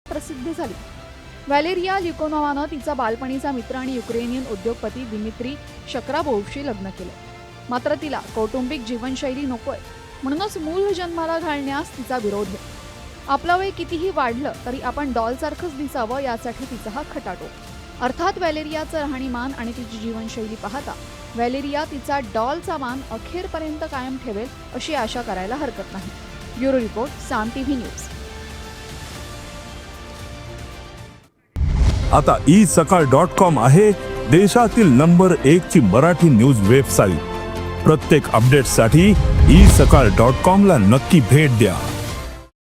प्रसिद्ध झाली। व्हॅलेरिया लिकोनोवानं तिचा बालपणीचा मित्र आणि युक्रेनियन उद्योगपती दिमित्री शक्राबोव्हशी लग्न केलं। मात्र तिला कौटुंबिक जीवनशैली नकोय, म्हणूनच मूल जन्माला घालण्यास तिचा विरोध आहे। आपलं वय कितीही वाढलं तरी आपण डॉलसारखंच दिसावं यासाठी तिचा हा खटाटोप। अर्थात व्हॅलेरियाचं राहणीमान आणि तिची जीवनशैली पाहता व्हॅलेरिया तिचा डॉलचा मान अखेरपर्यंत कायम ठेवेल अशी आशा करायला हरकत नाही। ब्युरो रिपोर्ट, साम टीव्ही न्यूज। आता isakal.com आहे देशातील नंबर 1 ची मराठी न्यूज वेबसाईट। प्रत्येक अपडेटसाठी isakal.com ला नक्की भेट द्या।